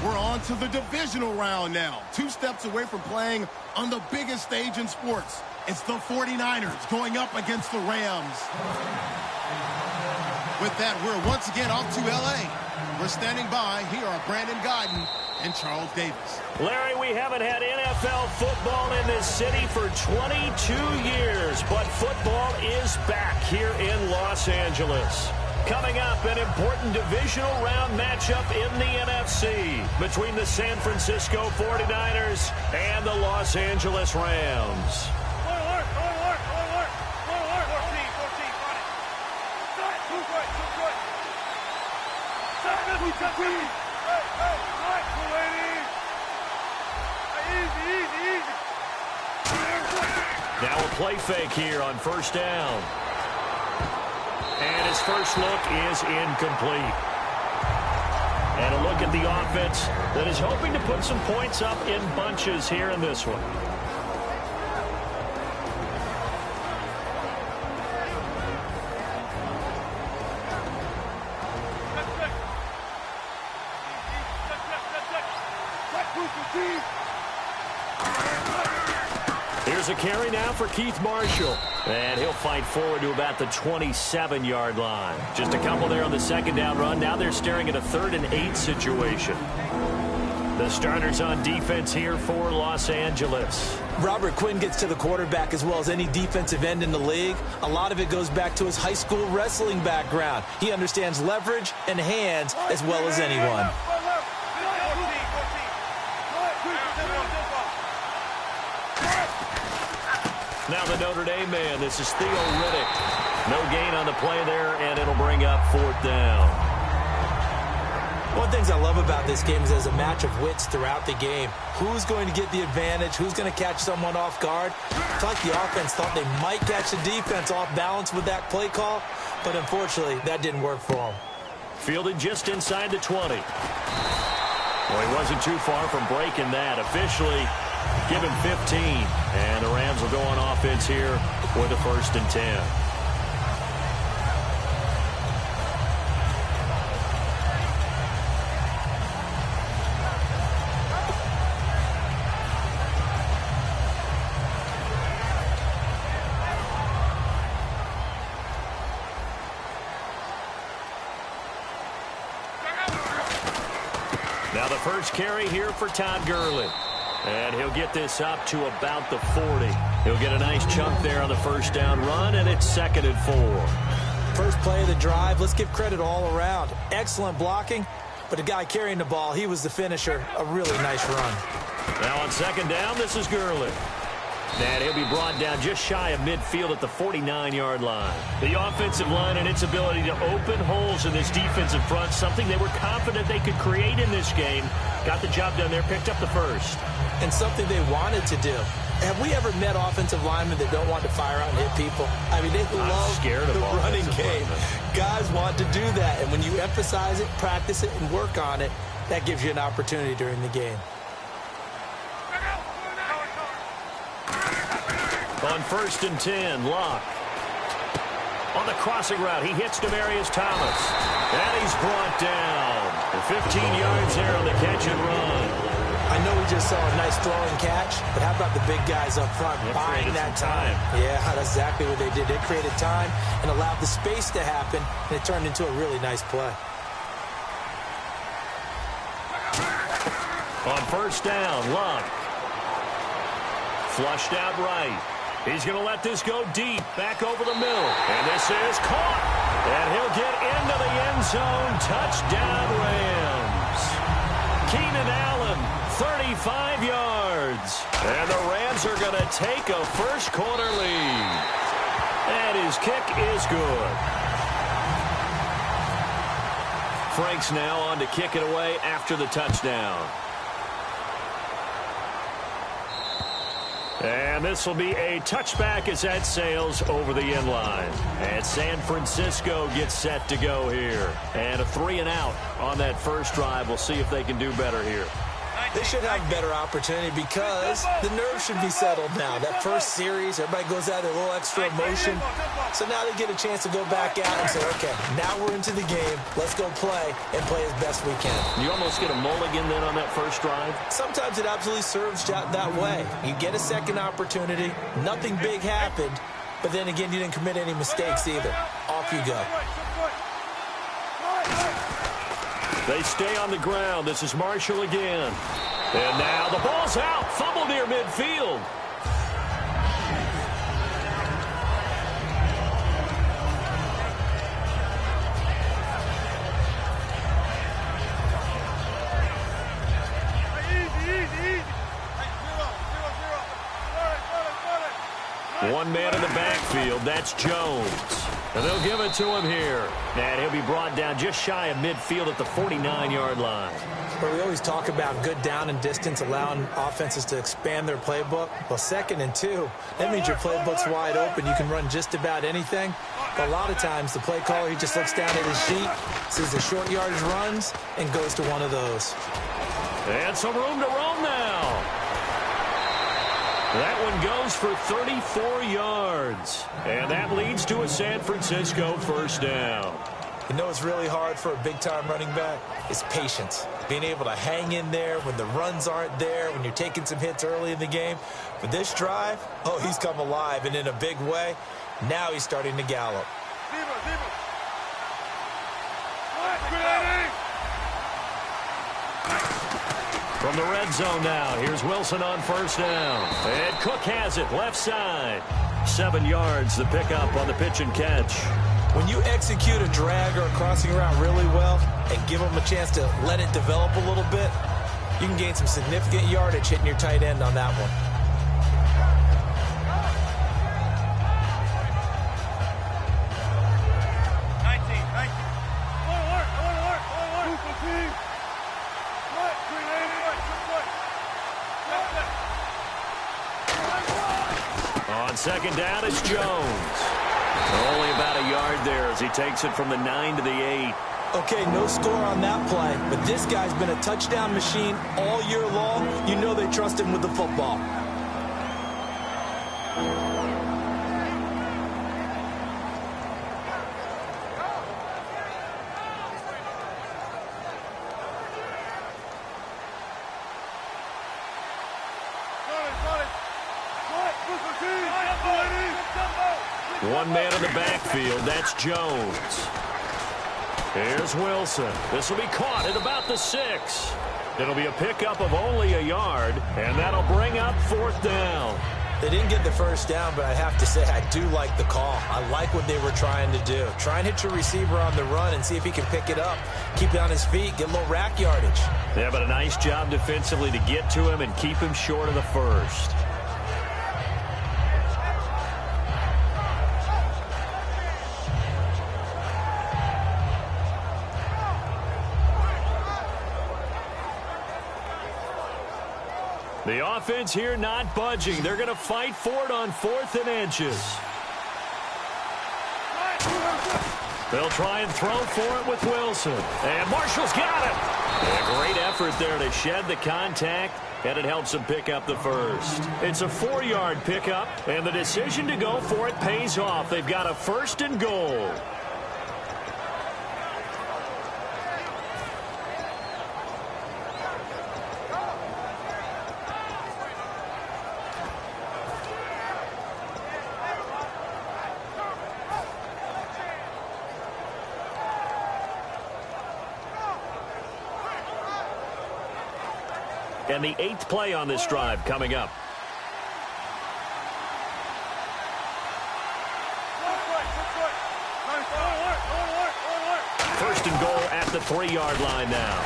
We're on to the divisional round now. 2 steps away from playing on the biggest stage in sports. It's the 49ers going up against the Rams. With that, we're once again off to L.A. We're standing by. Here are Brandon Guyton and Charles Davis. Larry, we haven't had NFL football in this city for 22 years, but football is back here in Los Angeles. Coming up, an important divisional round matchup in the NFC between the San Francisco 49ers and the Los Angeles Rams. Now a play fake here on first down. And his first look is incomplete. And a look at the offense that is hoping to put some points up in bunches here in this one. Here's a carry now for Keith Marshall. And he'll fight forward to about the 27-yard line. Just a couple there on the second down run. Now they're staring at a 3rd and 8 situation. The starters on defense here for Los Angeles. Robert Quinn gets to the quarterback as well as any defensive end in the league. A lot of it goes back to his high school wrestling background. He understands leverage and hands as well as anyone. Now the Notre Dame man, this is Theo Riddick. No gain on the play there, and it'll bring up 4th down. One of the things I love about this game is there's a match of wits throughout the game. Who's going to get the advantage? Who's going to catch someone off guard? It's like the offense thought they might catch the defense off balance with that play call, but unfortunately, that didn't work for them. Fielded just inside the 20. Well, he wasn't too far from breaking that. Officially, give him 15. And the Rams will go on offense here with a 1st and 10. Now the first carry here for Todd Gurley. And he'll get this up to about the 40. He'll get a nice chunk there on the first down run, and it's 2nd and 4. First play of the drive, let's give credit all around. Excellent blocking, but the guy carrying the ball, he was the finisher. A really nice run. Now on 2nd down, this is Gurley. And he'll be brought down just shy of midfield at the 49-yard line. The offensive line and its ability to open holes in this defensive front, something they were confident they could create in this game. Got the job done there, picked up the first. And something they wanted to do. Have we ever met offensive linemen that don't want to fire out and hit people? I mean, they love the running game. Guys want to do that, and when you emphasize it, practice it, and work on it, that gives you an opportunity during the game. On 1st and 10, Locke. On the crossing route, he hits Demaryius Thomas. And he's brought down. 15 yards there on the catch and run. I know we just saw a nice throwing catch, but how about the big guys up front buying that time? Yeah, that's exactly what they did. They created time and allowed the space to happen, and it turned into a really nice play. On 1st down, Locke. Flushed out right. He's going to let this go deep, back over the middle. And this is caught. And he'll get into the end zone. Touchdown, Rams. Keenan Allen, 35 yards. And the Rams are going to take a first-quarter lead. And his kick is good. Frank's now on to kick it away after the touchdown. And this will be a touchback as that sails over the end line. And San Francisco gets set to go here. And a 3-and-out on that first drive. We'll see if they can do better here. They should have a better opportunity because the nerves should be settled now. That first series, everybody goes out with a little extra emotion. So now they get a chance to go back out and say, okay, now we're into the game. Let's go play and play as best we can. You almost get a mulligan then on that first drive? Sometimes it absolutely serves that way. You get a second opportunity. Nothing big happened. But then again, you didn't commit any mistakes either. Off you go. They stay on the ground. This is Marshall again. And now the ball's out. Fumble near midfield. One man in the backfield. That's Jones. And they'll give it to him here. And he'll be brought down just shy of midfield at the 49-yard line. But we always talk about good down and distance, allowing offenses to expand their playbook. Well, 2nd and 2, that means your playbook's wide open. You can run just about anything. But a lot of times, the play caller, he just looks down at his sheet, sees the short yardage runs, and goes to one of those. And some room to roam now. That one goes for 34 yards. And that leads to a San Francisco first down. You know what's really hard for a big-time running back? Is patience. Being able to hang in there when the runs aren't there, when you're taking some hits early in the game. For this drive, oh, he's come alive and in a big way. Now he's starting to gallop. From the red zone now, here's Wilson on first down. And Cook has it, left side. 7 yards, the pickup on the pitch and catch. When you execute a drag or a crossing route really well and give them a chance to let it develop a little bit, you can gain some significant yardage hitting your tight end on that one. On second down, it's Jones. Only about a yard there as he takes it from the 9 to the 8. Okay, no score on that play, but this guy's been a touchdown machine all year long. You know they trust him with the football. One man in the backfield, that's Jones. Here's Wilson. This will be caught at about the 6. It'll be a pickup of only a yard, and that'll bring up 4th down. They didn't get the first down, but I have to say I do like the call. I like what they were trying to do. Try and hit your receiver on the run and see if he can pick it up. Keep it on his feet, get a little rack yardage. Yeah, but a nice job defensively to get to him and keep him short of the first. The offense here not budging. They're going to fight for it on 4th and inches. They'll try and throw for it with Wilson. And Marshall's got it. A great effort there to shed the contact, and it helps him pick up the first. It's a 4-yard pickup, and the decision to go for it pays off. They've got a 1st and goal. And the 8th play on this drive coming up. First and goal at the 3-yard line now.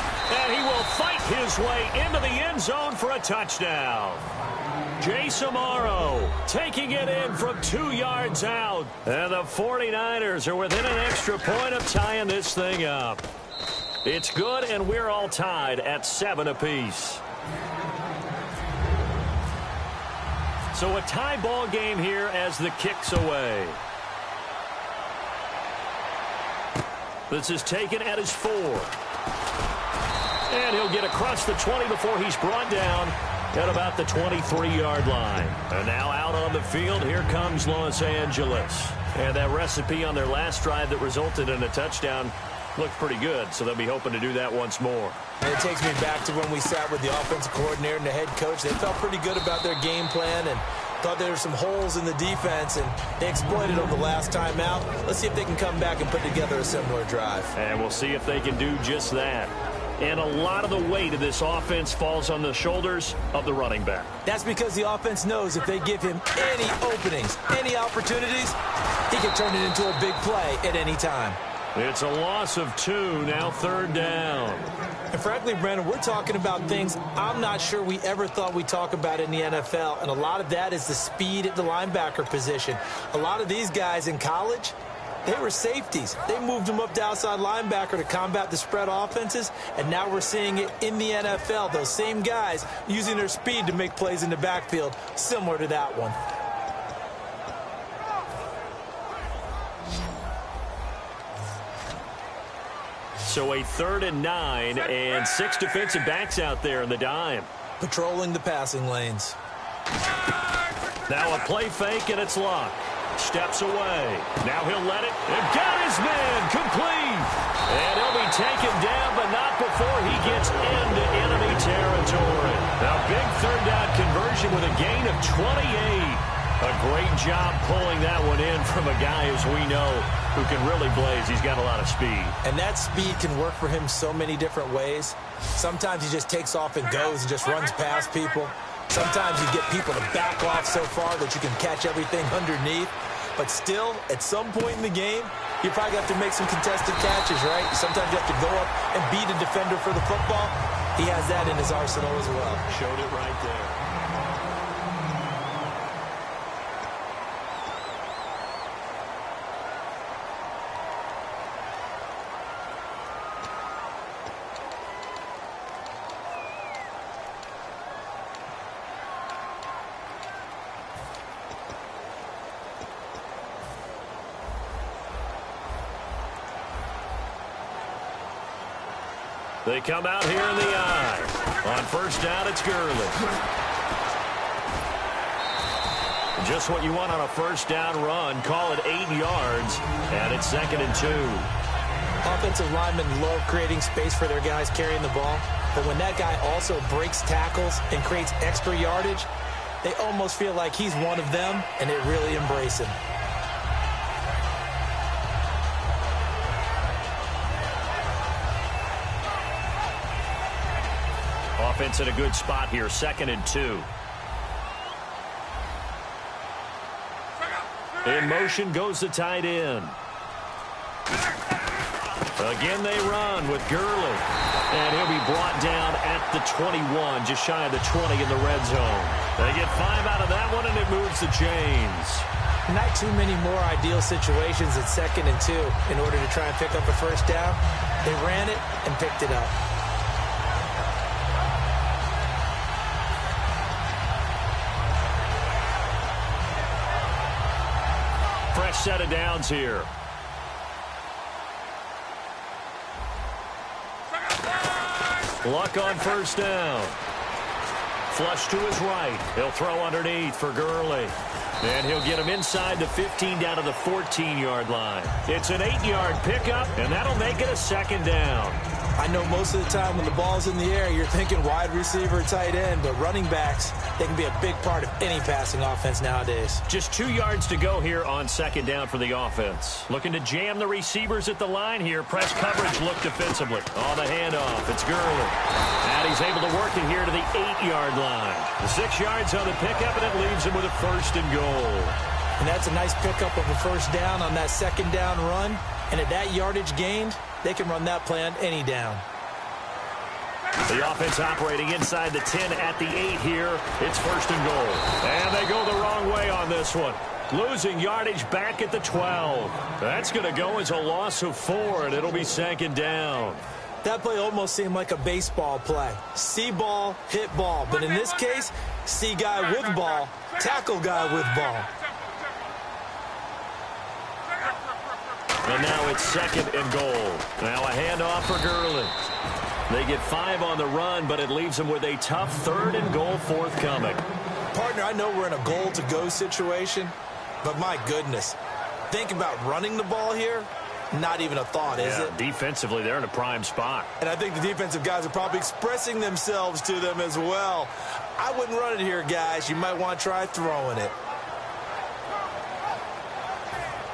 And he will fight his way into the end zone for a touchdown. Jay Samaro taking it in from 2 yards out. And the 49ers are within an extra point of tying this thing up. It's good, and we're all tied at 7 apiece. So a tie ball game here as the kick's away. This is taken at his 4. And he'll get across the 20 before he's brought down at about the 23-yard line. And now out on the field, here comes Los Angeles. And that recipe on their last drive that resulted in a touchdown looked pretty good, so they'll be hoping to do that once more. And it takes me back to when we sat with the offensive coordinator and the head coach. They felt pretty good about their game plan and thought there were some holes in the defense, and they exploited them the last time out. Let's see if they can come back and put together a similar drive. And we'll see if they can do just that. And a lot of the weight of this offense falls on the shoulders of the running back. That's because the offense knows if they give him any openings, any opportunities, he can turn it into a big play at any time. It's a loss of 2, now 3rd down. And frankly, Brandon, we're talking about things I'm not sure we ever thought we'd talk about in the NFL, and a lot of that is the speed at the linebacker position. A lot of these guys in college, they were safeties. They moved them up to outside linebacker to combat the spread offenses, and now we're seeing it in the NFL. Those same guys using their speed to make plays in the backfield, similar to that one. So a 3rd and 9, and 6 defensive backs out there in the dime. Patrolling the passing lanes. Now a play fake, and it's Luck. Steps away. Now he'll let it. And got his man complete. And he'll be taken down, but not before he gets into enemy territory. Now big 3rd down conversion with a gain of 28. A great job pulling that one in from a guy, as we know, who can really blaze. He's got a lot of speed. And that speed can work for him so many different ways. Sometimes he just takes off and goes and just runs past people. Sometimes you get people to back off so far that you can catch everything underneath. But still, at some point in the game, you probably have to make some contested catches, right? Sometimes you have to go up and beat a defender for the football. He has that in his arsenal as well. Showed it right there. They come out here in the eye. On 1st down, it's Gurley. Just what you want on a 1st down run. Call it 8 yards, and it's 2nd and 2. Offensive linemen love creating space for their guys carrying the ball. But when that guy also breaks tackles and creates extra yardage, they almost feel like he's one of them, and they really embrace him. Offense in a good spot here, 2nd and 2. In motion goes the tight end. Again they run with Gurley. And he'll be brought down at the 21, just shy of the 20 in the red zone. They get 5 out of that one, and it moves the chains. Not too many more ideal situations at 2nd and 2 in order to try and pick up a 1st down. They ran it and picked it up. Fresh set of downs here. Luck on 1st down. Flush to his right. He'll throw underneath for Gurley. And he'll get him inside the 15 down to the 14-yard line. It's an 8-yard pickup, and that'll make it a 2nd down. I know most of the time when the ball's in the air, you're thinking wide receiver, tight end, but running backs, they can be a big part of any passing offense nowadays. Just 2 yards to go here on 2nd down for the offense. Looking to jam the receivers at the line here. Press coverage look defensively. On the handoff, it's Gurley. And he's able to work it here to the 8-yard line. The 6 yards on the pickup, and it leaves him with a 1st and goal. And that's a nice pickup of a 1st down on that 2nd down run. And at that yardage gained, they can run that play on any down. The offense operating inside the 10 at the 8 here. It's 1st and goal. And they go the wrong way on this one. Losing yardage back at the 12. That's going to go as a loss of 4, and it'll be 2nd down. That play almost seemed like a baseball play. See ball, hit ball. But in this case, see guy with ball, tackle guy with ball. And now it's 2nd and goal. Now a handoff for Gurley. They get 5 on the run, but it leaves them with a tough 3rd and goal forthcoming. Partner, I know we're in a goal-to-go situation, but my goodness, think about running the ball here. Not even a thought, is it? Defensively, they're in a prime spot. And I think the defensive guys are probably expressing themselves to them as well. I wouldn't run it here, guys. You might want to try throwing it.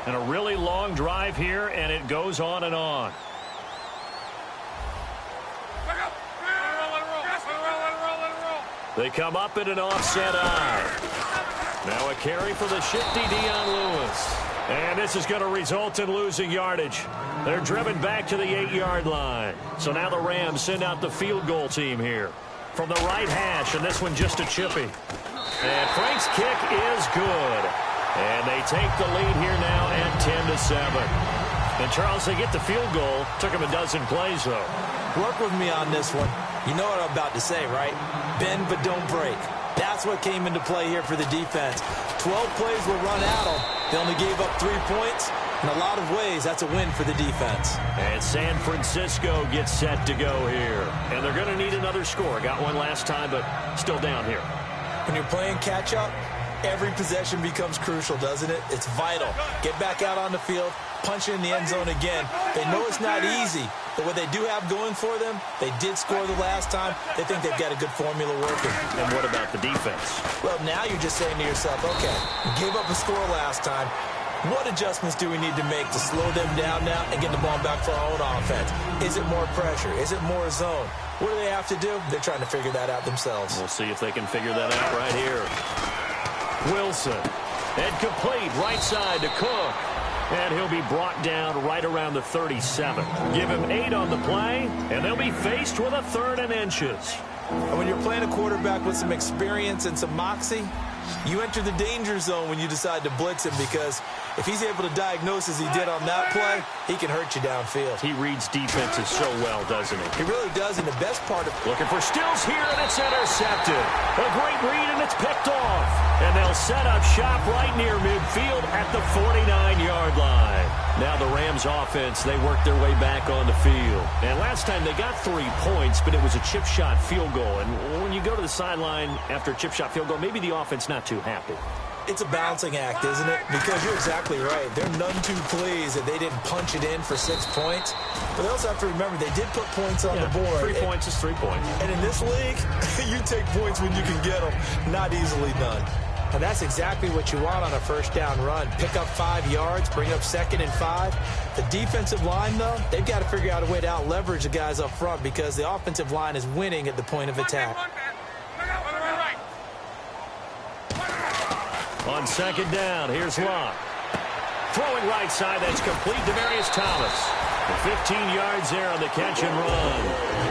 And a really long drive here, and it goes on and on. They come up in an offset eye. Now a carry for the shifty Dion Lewis. And this is going to result in losing yardage. They're driven back to the 8-yard line. So now the Rams send out the field goal team here. From the right hash, and this one just a chippy. And Frank's kick is good. And they take the lead here now at 10-7. And Charles, they get the field goal. Took them a dozen plays, though. Work with me on this one. You know what I'm about to say, right? Bend but don't break. That's what came into play here for the defense. 12 plays were run at them. They only gave up 3 points. In a lot of ways, that's a win for the defense. And San Francisco gets set to go here. And they're going to need another score. Got one last time, but still down here. When you're playing catch-up, every possession becomes crucial, doesn't it? It's vital. Get back out on the field, punch it in the end zone again. They know it's not easy, but what they do have going for them, they did score the last time. They think they've got a good formula working. And what about the defense? Well, now you're just saying to yourself, okay, we gave up a score last time. What adjustments do we need to make to slow them down now and get the ball back for our own offense? Is it more pressure? Is it more zone? What do they have to do? They're trying to figure that out themselves. We'll see if they can figure that out right here. Wilson. And complete right side to Cook. And he'll be brought down right around the 37. Give him 8 on the play, and they'll be faced with a 3rd and inches. And when you're playing a quarterback with some experience and some moxie, you enter the danger zone when you decide to blitz him, because if he's able to diagnose as he did on that play, he can hurt you downfield. He reads defenses so well, doesn't he? He really does, and the best part of... Looking for Stills here, and it's intercepted. A great read, and it's picked off. And they'll set up shop right near midfield at the 49-yard line. Now the Rams offense, they work their way back on the field. And last time they got 3 points, but it was a chip shot field goal. And when you go to the sideline after a chip shot field goal, maybe the offense not too happy. It's a balancing act, isn't it? Because you're exactly right. They're none too pleased that they didn't punch it in for 6 points. But they also have to remember they did put points on the board. 3 points is 3 points. And in this league, you take points when you can get them. Not easily done. And that's exactly what you want on a first down run. Pick up 5 yards, bring up 2nd and 5. The defensive line, though, they've got to figure out a way to out-leverage the guys up front, because the offensive line is winning at the point of attack. On 2nd down, here's Locke. Throwing right side, that's complete to Demarius Thomas. 15 yards there on the catch and run.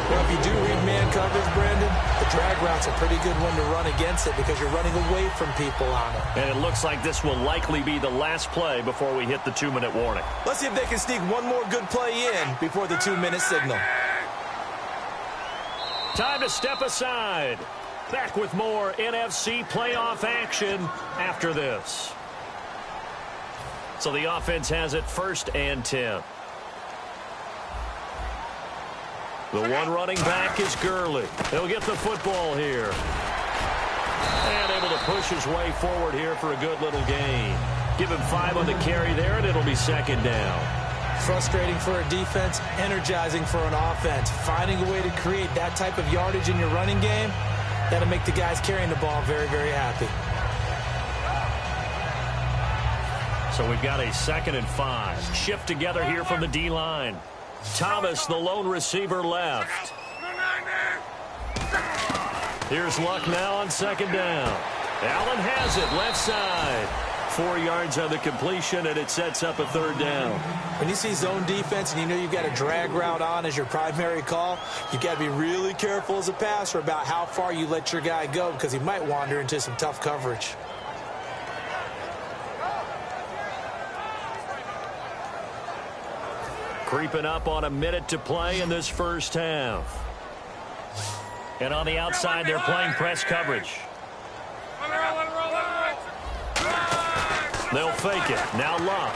Well, if you do read man coverage, Brandon, the drag route's a pretty good one to run against it, because you're running away from people on it. And it looks like this will likely be the last play before we hit the 2-minute warning. Let's see if they can sneak one more good play in before the 2-minute signal. Time to step aside. Back with more NFC playoff action after this. So the offense has it 1st and 10. The one running back is Gurley. He'll get the football here. And able to push his way forward here for a good little gain. Give him 5 on the carry there, and it'll be 2nd down. Frustrating for a defense, energizing for an offense. Finding a way to create that type of yardage in your running game, that'll make the guys carrying the ball very, very happy. So we've got a 2nd and 5. Shift together here from the D-line. Thomas, the lone receiver, left. Here's Luck now on 2nd down. Allen has it, left side. 4 yards on the completion, and it sets up a 3rd down. When you see zone defense and you know you've got a drag route on as your primary call, you've got to be really careful as a passer about how far you let your guy go, because he might wander into some tough coverage. Creeping up on a minute to play in this first half. And on the outside, they're playing press coverage. They'll fake it. Now Luck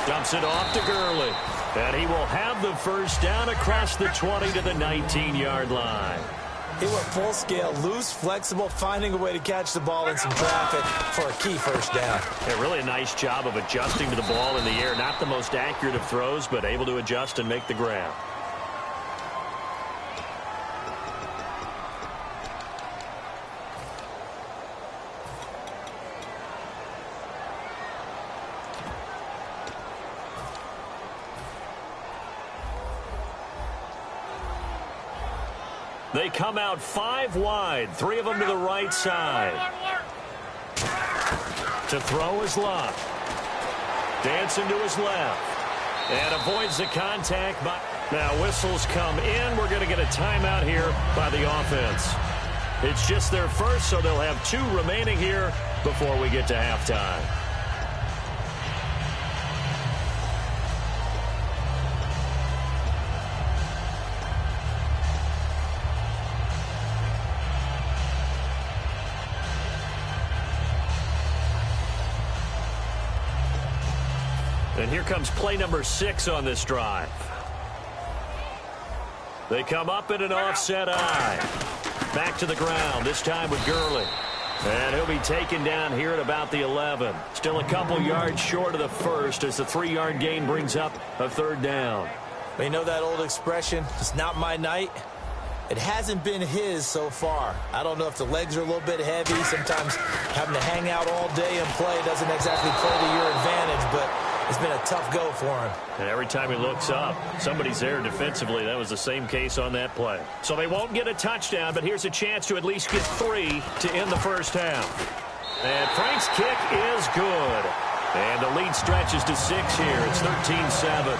dumps it off to Gurley. And he will have the first down across the 20 to the 19-yard line. He went full scale, loose, flexible, finding a way to catch the ball in some traffic for a key first down. Yeah, really a nice job of adjusting to the ball in the air. Not the most accurate of throws, but able to adjust and make the grab. They come out 5 wide, 3 of them to the right side. To throw is Luck. Dancing to his left. And avoids the contact. But now whistles come in. We're going to get a timeout here by the offense. It's just their first, so they'll have 2 remaining here before we get to halftime. And here comes play number 6 on this drive. They come up in an offset eye. Back to the ground, this time with Gurley. And he'll be taken down here at about the 11. Still a couple yards short of the first as the 3-yard gain brings up a 3rd down. You know that old expression, it's not my night? It hasn't been his so far. I don't know if the legs are a little bit heavy. Sometimes having to hang out all day and play doesn't exactly play to your advantage, but it's been a tough go for him. And every time he looks up, somebody's there defensively. That was the same case on that play. So they won't get a touchdown, but here's a chance to at least get 3 to end the first half. And Frank's kick is good. And the lead stretches to 6 here. It's 13-7.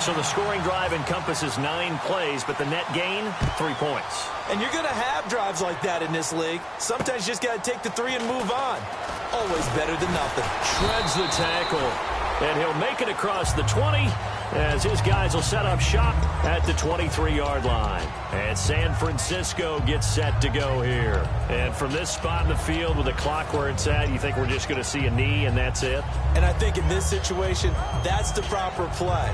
So the scoring drive encompasses 9 plays, but the net gain, 3 points. And you're going to have drives like that in this league. Sometimes you just got to take the 3 and move on. Always better than nothing. Shreds the tackle. And he'll make it across the 20 as his guys will set up shop at the 23-yard line. And San Francisco gets set to go here. And from this spot in the field with the clock where it's at, you think we're just going to see a knee and that's it? And I think in this situation, that's the proper play.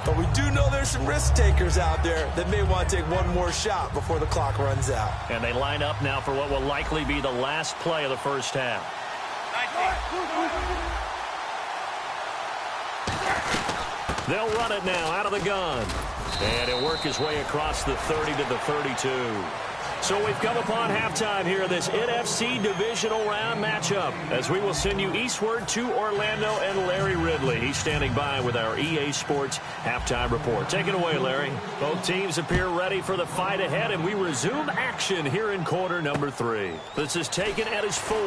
But we do know there's some risk takers out there that may want to take one more shot before the clock runs out. And they line up now for what will likely be the last play of the first half. They'll run it now out of the gun. And he'll work his way across the 30 to the 32. So we've come upon halftime here in this NFC divisional round matchup as we will send you eastward to Orlando and Larry Ridley. He's standing by with our EA Sports halftime report. Take it away, Larry. Both teams appear ready for the fight ahead, and we resume action here in quarter number 3. This is taken at his 4.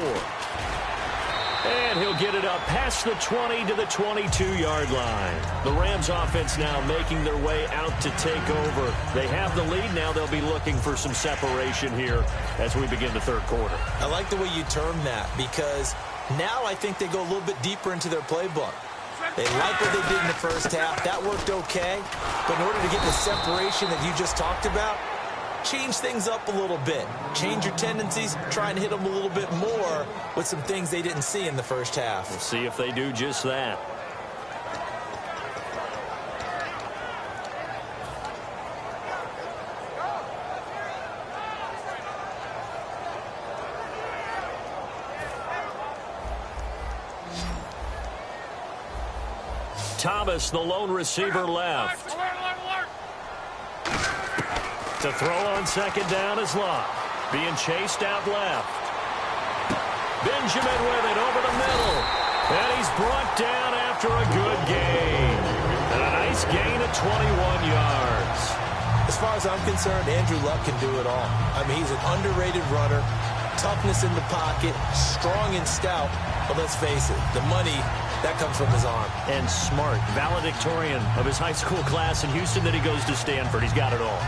And he'll get it up past the 20 to the 22-yard line. The Rams offense now making their way out to take over. They have the lead. Now they'll be looking for some separation here as we begin the third quarter. I like the way you term that because now I think they go a little bit deeper into their playbook. They like what they did in the first half. That worked okay. But in order to get the separation that you just talked about, change things up a little bit. Change your tendencies. Try and hit them a little bit more with some things they didn't see in the first half. We'll see if they do just that. Thomas, the lone receiver, left. To throw on second down is Luck. Being chased out left. Benjamin with it over the middle. And he's brought down after a good gain. And a nice gain of 21 yards. As far as I'm concerned, Andrew Luck can do it all. I mean, he's an underrated runner. Toughness in the pocket. Strong and stout. But let's face it, the money, that comes from his arm. And smart. Valedictorian of his high school class in Houston. Then he goes to Stanford. He's got it all.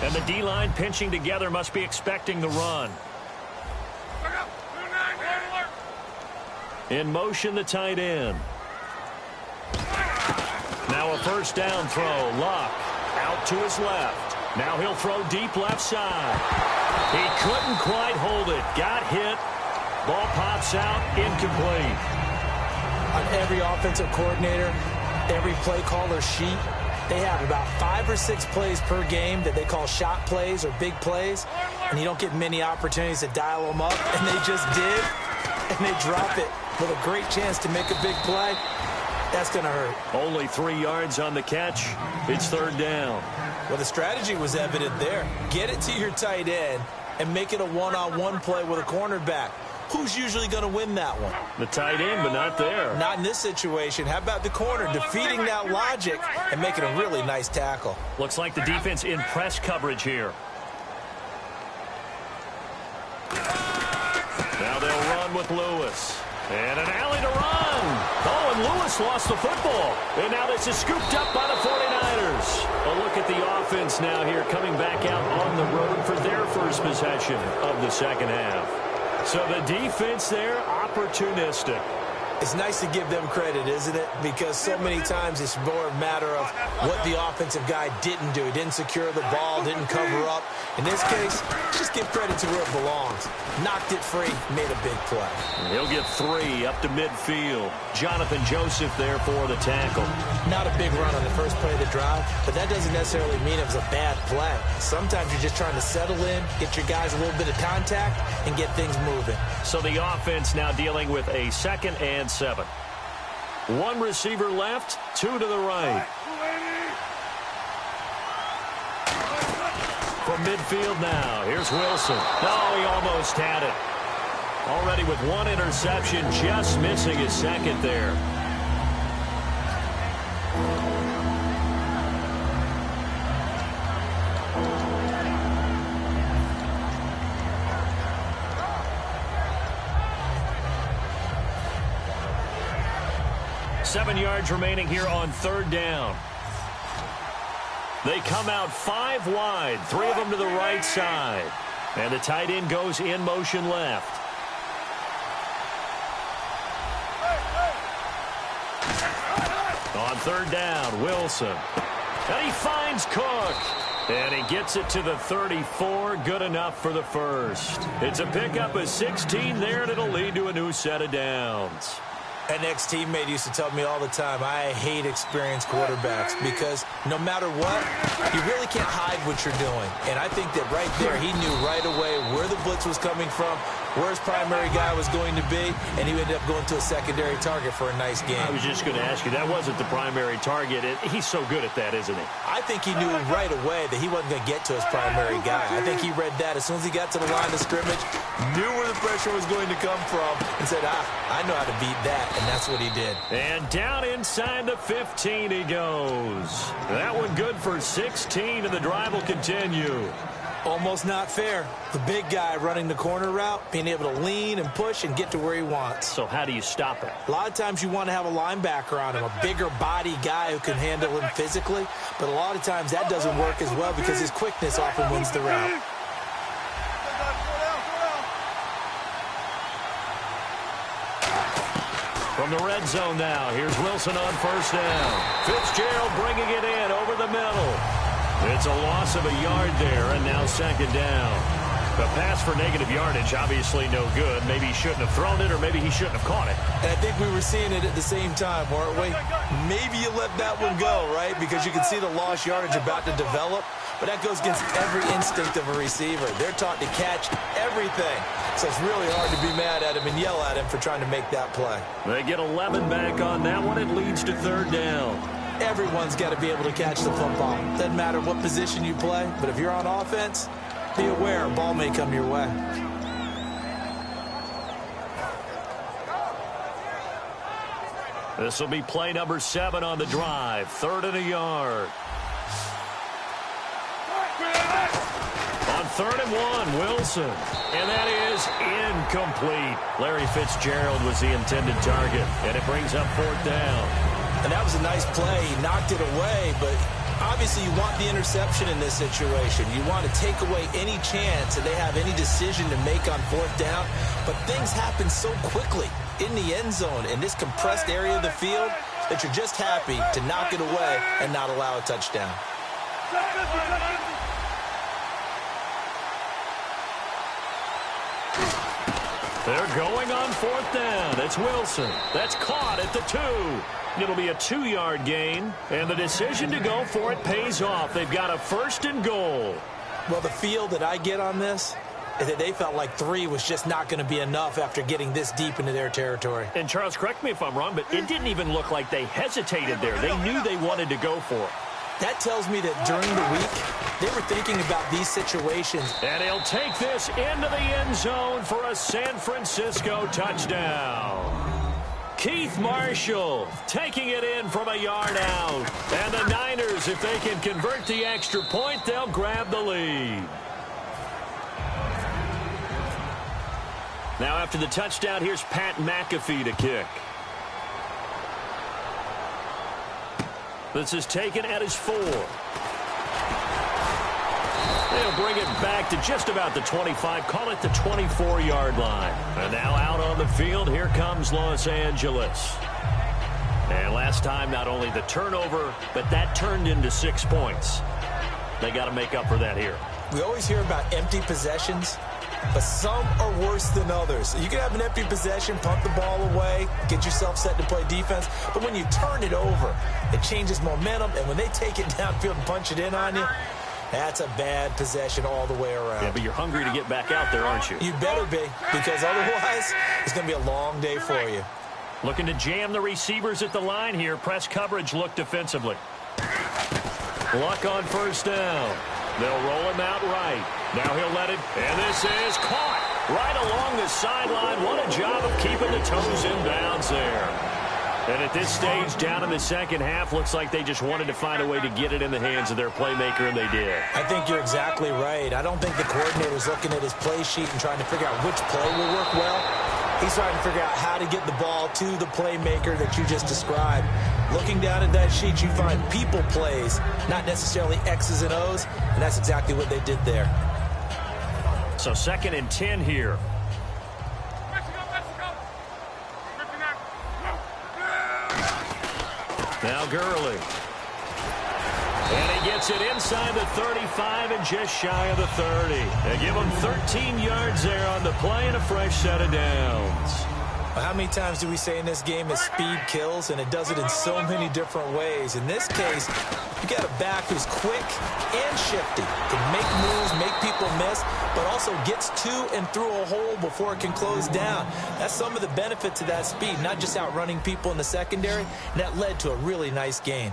And the D-line pinching together must be expecting the run. In motion, the tight end. Now a first down throw. Luck out to his left. Now he'll throw deep left side. He couldn't quite hold it. Got hit. Ball pops out. Incomplete. On every offensive coordinator, every play caller sheet, they have about 5 or 6 plays per game that they call shot plays or big plays, and you don't get many opportunities to dial them up, and they just did, and they drop it with a great chance to make a big play. That's going to hurt. Only 3 yards on the catch. It's third down. Well, the strategy was evident there. Get it to your tight end and make it a one-on-one play with a cornerback. Who's usually going to win that one? The tight end, but not there. Not in this situation. How about the corner defeating that logic and making a really nice tackle? Looks like the defense in press coverage here. Now they'll run with Lewis. And an alley to run. Oh, and Lewis lost the football. And now this is scooped up by the 49ers. A look at the offense now here coming back out on the road for their first possession of the second half. So the defense there, opportunistic. It's nice to give them credit, isn't it? Because so many times it's more a matter of what the offensive guy didn't do. He didn't secure the ball, didn't cover up. In this case, just give credit to where it belongs. Knocked it free, made a big play. He'll get 3 up to midfield. Jonathan Joseph there for the tackle. Not a big run on the first play of the drive, but that doesn't necessarily mean it was a bad play. Sometimes you're just trying to settle in, get your guys a little bit of contact, and get things moving. So the offense now dealing with a 2nd and 7. 1 receiver left, 2 to the right. From midfield now, here's Wilson. Oh, he almost had it. Already with 1 interception, just missing his 2nd there. Seven yards remaining here on third down. They come out 5 wide, 3 of them to the right side. And the tight end goes in motion left. On third down, Wilson. And he finds Cook. And he gets it to the 34. Good enough for the first. It's a pickup of 16 there, and it'll lead to a new set of downs. An ex-teammate used to tell me all the time, I hate experienced quarterbacks because no matter what, you really can't hide what you're doing. And I think that right there, he knew right away where the blitz was coming from, where his primary guy was going to be, and he ended up going to a secondary target for a nice game. I was just going to ask you, that wasn't the primary target. He's so good at that, isn't he? I think he knew right away that he wasn't going to get to his primary guy. I think he read that as soon as he got to the line of scrimmage, knew where the pressure was going to come from, and said, I know how to beat that. And that's what he did. And down inside the 15 he goes. That one good for 16, and the drive will continue. Almost not fair. The big guy running the corner route, being able to lean and push and get to where he wants. So how do you stop it? A lot of times you want to have a linebacker on him, a bigger body guy who can handle him physically. But a lot of times that doesn't work as well because his quickness often wins the route. From the red zone now, here's Wilson on first down. Fitzgerald bringing it in over the middle. It's a loss of a yard there, and now second down. The pass for negative yardage, obviously no good. Maybe he shouldn't have thrown it, or maybe he shouldn't have caught it. And I think we were seeing it at the same time, weren't we? Maybe you let that one go, right? Because you can see the lost yardage about to develop. But that goes against every instinct of a receiver. They're taught to catch everything. So it's really hard to be mad at him and yell at him for trying to make that play. They get 11 back on that one. It leads to third down. Everyone's got to be able to catch the football. Doesn't matter what position you play, but if you're on offense, be aware a ball may come your way. This will be play number 7 on the drive. 3rd and a yard. On 3rd and 1, Wilson. And that is incomplete. Larry Fitzgerald was the intended target, and it brings up 4th down. And that was a nice play. He knocked it away, but obviously you want the interception in this situation. You want to take away any chance that they have any decision to make on 4th down. But things happen so quickly in the end zone in this compressed area of the field that you're just happy to knock it away and not allow a touchdown. They're going on 4th down. It's Wilson. That's caught at the 2. It'll be a 2-yard gain, and the decision to go for it pays off. They've got a 1st and goal. Well, the feel that I get on this is that they felt like 3 was just not going to be enough after getting this deep into their territory. And, Charles, correct me if I'm wrong, but it didn't even look like they hesitated there. They knew they wanted to go for it. That tells me that during the week, they were thinking about these situations. And he'll take this into the end zone for a San Francisco touchdown. Keith Marshall taking it in from a yard out. And the Niners, if they can convert the extra point, they'll grab the lead. Now after the touchdown, here's Pat McAfee to kick. This is taken at his 4. They'll bring it back to just about the 25, call it the 24-yard line. And now out on the field, here comes Los Angeles. And last time, not only the turnover, but that turned into 6 points. They got to make up for that here. We always hear about empty possessions, but some are worse than others. You can have an empty possession, punt the ball away, get yourself set to play defense, but when you turn it over, it changes momentum, and when they take it downfield and punch it in on you, that's a bad possession all the way around. Yeah, but you're hungry to get back out there, aren't you? You better be, because otherwise, it's going to be a long day for you. Looking to jam the receivers at the line here. Press coverage look defensively. Luck on 1st down. They'll roll him out right. Now he'll let it, and this is caught right along the sideline. What a job of keeping the toes in bounds there. And at this stage, down in the second half, looks like they just wanted to find a way to get it in the hands of their playmaker, and they did. I think you're exactly right. I don't think the coordinator's looking at his play sheet and trying to figure out which play will work well. He's trying to figure out how to get the ball to the playmaker that you just described. Looking down at that sheet, you find people plays, not necessarily X's and O's, and that's exactly what they did there. So 2nd and 10 here. Now Gurley. And he gets it inside the 35 and just shy of the 30. They give him 13 yards there on the play and a fresh set of downs. Well, how many times do we say in this game that speed kills, and it does it in so many different ways? In this case, you got a back who's quick and shifty, can make moves, make people miss, but also gets to and through a hole before it can close down. That's some of the benefits of that speed, not just outrunning people in the secondary, and that led to a really nice gain.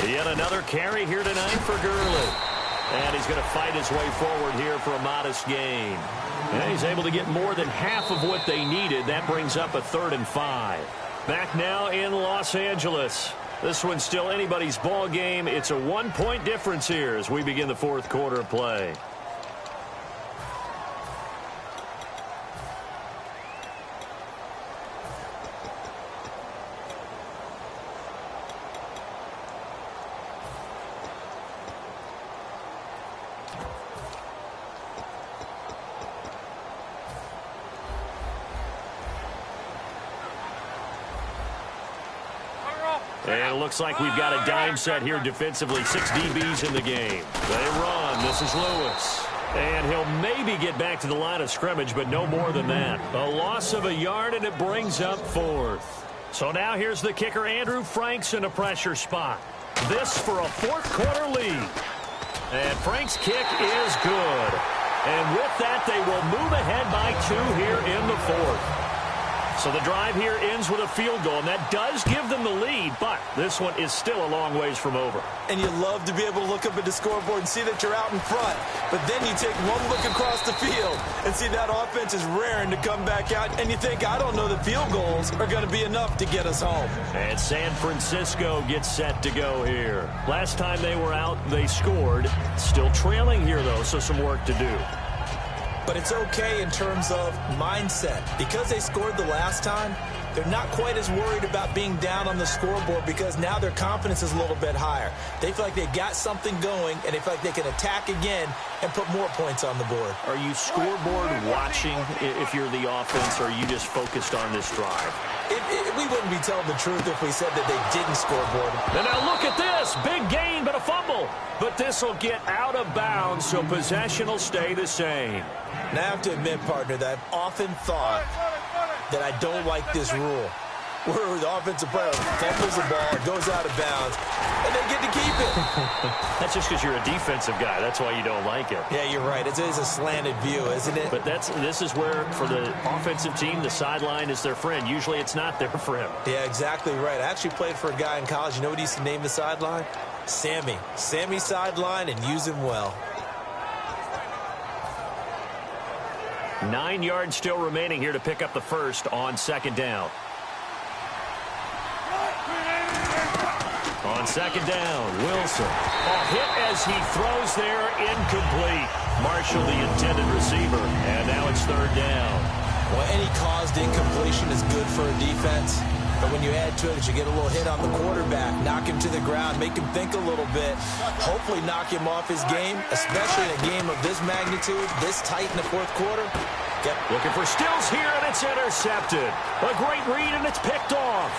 Yet another carry here tonight for Gurley. And he's going to fight his way forward here for a modest gain. And he's able to get more than half of what they needed. That brings up a 3rd and 5. Back now in Los Angeles. This one's still anybody's ball game. It's a 1-point difference here as we begin the 4th quarter of play. And it looks like we've got a dime set here defensively. 6 DBs in the game. They run. This is Lewis. And he'll maybe get back to the line of scrimmage, but no more than that. A loss of a yard, and it brings up 4th. So now here's the kicker, Andrew Franks, in a pressure spot. This for a 4th quarter lead. And Frank's kick is good. And with that, they will move ahead by 2 here in the 4th. So the drive here ends with a field goal, and that does give them the lead, but this one is still a long ways from over. And you love to be able to look up at the scoreboard and see that you're out in front, but then you take one look across the field and see that offense is raring to come back out, and you think, I don't know that field goals are going to be enough to get us home. And San Francisco gets set to go here. Last time they were out, they scored. Still trailing here, though, so some work to do. But it's okay in terms of mindset. Because they scored the last time, they're not quite as worried about being down on the scoreboard because now their confidence is a little bit higher. They feel like they've got something going, and they feel like they can attack again and put more points on the board. Are you scoreboard watching if you're the offense, or are you just focused on this drive? We wouldn't be telling the truth if we said that they didn't scoreboard. And now look at this. Big gain, but a fumble. But this will get out of bounds, so possession will stay the same. And I have to admit, partner, that I've often thought that I don't like this rule, where the offensive player fumbles the ball, goes out of bounds, and they get to keep it. That's just because you're a defensive guy. That's why you don't like it. Yeah, you're right. It is a slanted view, isn't it? But this is where, for the offensive team, the sideline is their friend. Usually it's not their friend. Yeah, exactly right. I actually played for a guy in college. You know what he used to name the sideline? Sammy. Sammy sideline, and use him well. 9 yards still remaining here to pick up the first on second down. On second down, Wilson. A hit as he throws there, incomplete. Marshall, the intended receiver, and now it's third down. Well, any caused incompletion is good for a defense, but when you add to it, you get a little hit on the quarterback, knock him to the ground, make him think a little bit, hopefully knock him off his game, especially in a game of this magnitude, this tight in the fourth quarter. Yep. Looking for Stills here, and it's intercepted. A great read, and it's picked off.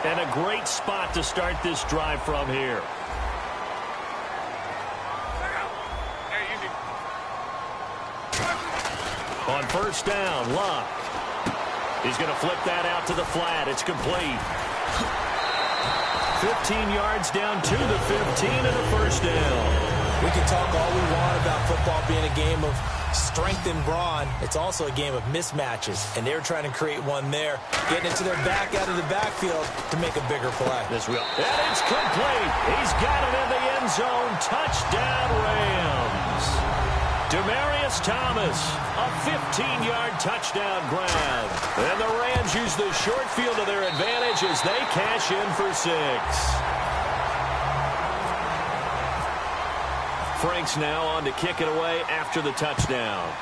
And a great spot to start this drive from here. On first down, Luck. He's going to flip that out to the flat. It's complete. 15 yards down to the 15 and a first down. We can talk all we want about football being a game of strength and brawn. It's also a game of mismatches, and they're trying to create one there, getting it to their back out of the backfield to make a bigger play. And it's complete. He's got it in the end zone. Touchdown, Rams. Demaryius Thomas, a 15-yard touchdown grab. And the Rams use the short field to their advantage as they cash in for 6. Franks now on to kick it away after the touchdown.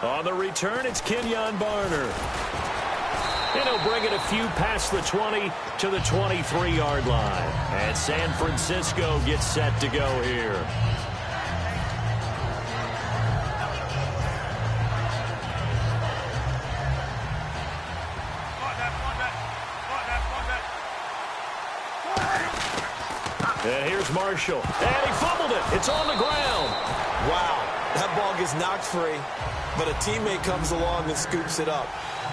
On the return, it's Kenyon Barner. And he'll bring it a few past the 20 to the 23-yard line. And San Francisco gets set to go here. And here's Marshall. And he fumbled it. It's on the ground. Wow. That ball gets knocked free, but a teammate comes along and scoops it up.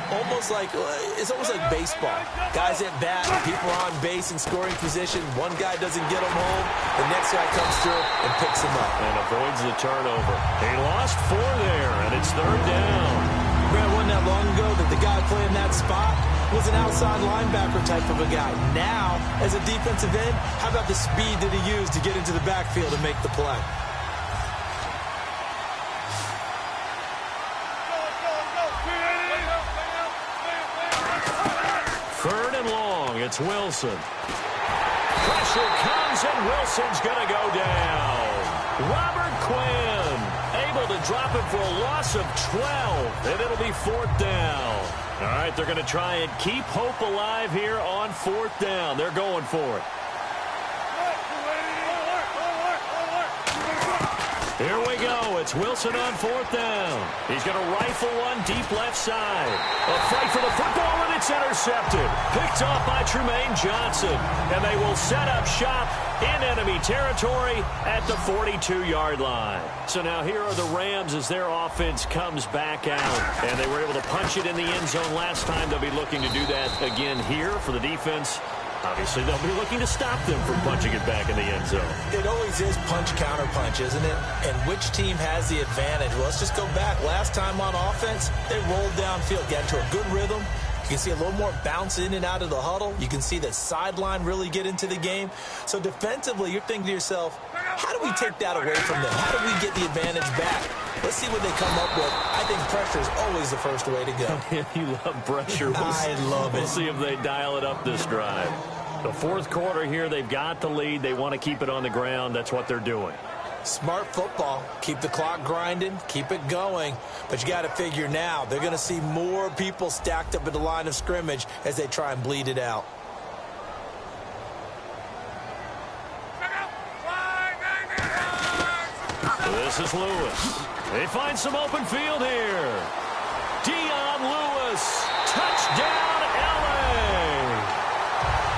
It's almost like baseball. Guys at bat, people are on base in scoring position. One guy doesn't get him home. The next guy comes through and picks him up. And avoids the turnover. He lost 4 there, and it's third down. Man, it wasn't that long ago that the guy playing that spot was an outside linebacker type of a guy. Now, as a defensive end, how about the speed that he used to get into the backfield and make the play? Third and long, it's Wilson. Pressure comes, and Wilson's going to go down. Robert Quinn able to drop him for a loss of 12, and it'll be fourth down. All right, they're going to try and keep hope alive here on fourth down. They're going for it. Here we go. It's Wilson on fourth down. He's going to rifle one deep left side. A fight for the football, and it's intercepted. Picked off by Tremaine Johnson. And they will set up shop in enemy territory at the 42-yard line. So now here are the Rams as their offense comes back out. And they were able to punch it in the end zone last time. They'll be looking to do that again here for the defense. Obviously, they'll be looking to stop them from punching it back in the end zone. It always is punch-counter-punch, isn't it? And which team has the advantage? Well, let's just go back. Last time on offense, they rolled downfield, got into a good rhythm. You can see a little more bounce in and out of the huddle. You can see the sideline really get into the game. So defensively, you're thinking to yourself, How do we take that away from them? How do we get the advantage back? Let's see what they come up with. I think pressure is always the first way to go. You love pressure. I love it. We'll see if they dial it up this drive. The fourth quarter here, they've got the lead. They want to keep it on the ground. That's what they're doing. Smart football. Keep the clock grinding. Keep it going. But you got to figure now, they're going to see more people stacked up at the line of scrimmage as they try and bleed it out. This is Lewis. They find some open field here. Dion Lewis. Touchdown, LA.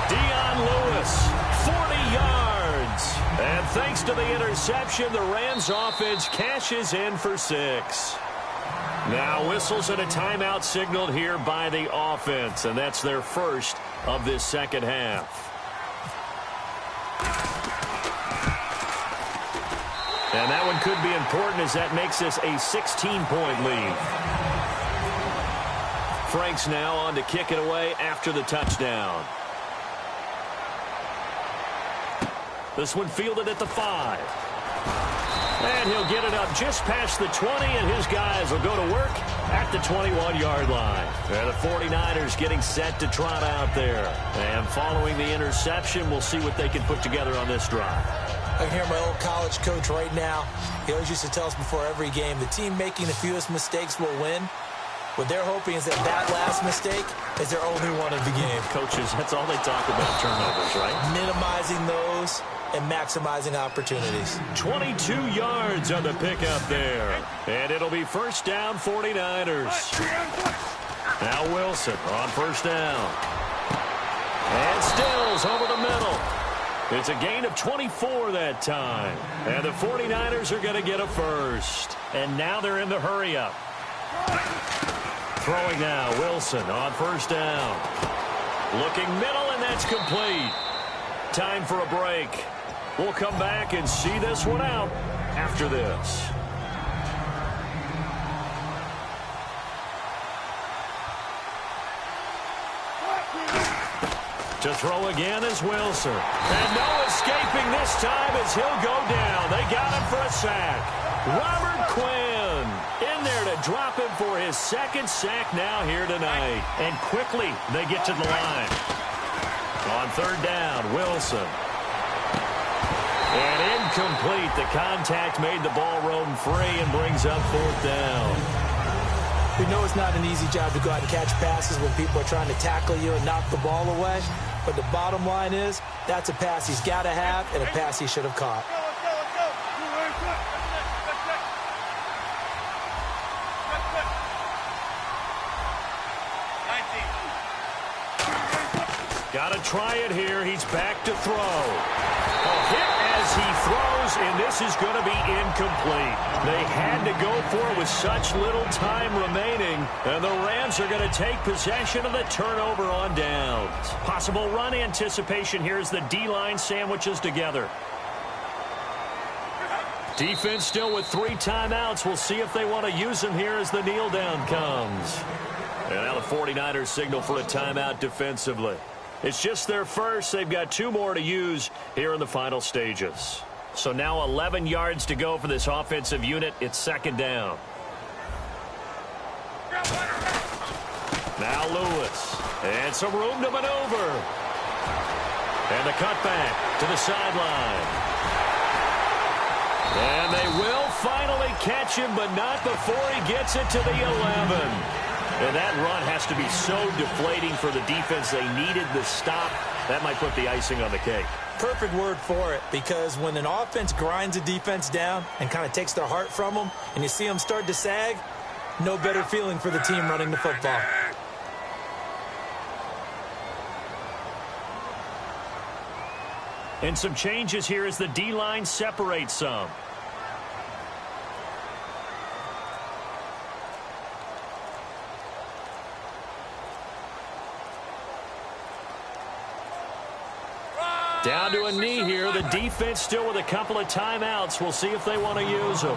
Dion Lewis, 40 yards. And thanks to the interception, the Rams offense cashes in for 6. Now whistles and a timeout signaled here by the offense, and that's their first of this second half. And that one could be important as that makes this a 16-point lead. Franks now on to kick it away after the touchdown. This one fielded at the 5. And he'll get it up just past the 20, and his guys will go to work at the 21-yard line. And the 49ers getting set to trot out there. And following the interception, we'll see what they can put together on this drive. I can hear my old college coach right now. He always used to tell us before every game, the team making the fewest mistakes will win. What they're hoping is that last mistake is their only one of the game. Coaches, that's all they talk about, turnovers, right? Minimizing those and maximizing opportunities. 22 yards on the pickup there. And it'll be first down, 49ers. Now Wilson on first down. And Stills over the middle. It's a gain of 24 that time. And the 49ers are going to get a first. And now they're in the hurry-up. Throwing now, Wilson on first down. Looking middle, and that's complete. Time for a break. We'll come back and see this one out after this. To throw again is Wilson. And no escaping this time as he'll go down. They got him for a sack. Robert Quinn in there to drop him for his second sack now here tonight. And quickly they get to the line. On third down, Wilson. And incomplete. The contact made the ball roam free and brings up fourth down. We know it's not an easy job to go out and catch passes when people are trying to tackle you and knock the ball away. But the bottom line is, that's a pass he's got to have and a pass he should have caught. Got to try it here. He's back to throw. A hit as he throws, and this is going to be incomplete. They had to go for it with such little time remaining, and the Rams are going to take possession of the turnover on downs. Possible run anticipation here as the D-line sandwiches together. Defense still with 3 timeouts. We'll see if they want to use them here as the kneel down comes. And now the 49ers signal for a timeout defensively. It's just their first. They've got 2 more to use here in the final stages. So now 11 yards to go for this offensive unit. It's second down. Now Lewis. And some room to maneuver. And the cutback to the sideline. And they will finally catch him, but not before he gets it to the 11. And that run has to be so deflating for the defense. They needed the stop. That might put the icing on the cake. Perfect word for it, because when an offense grinds a defense down and kind of takes their heart from them, and you see them start to sag, no better feeling for the team running the football. And some changes here as the D-line separates some. Down to a knee here. The defense still with a couple of timeouts. We'll see if they want to use them.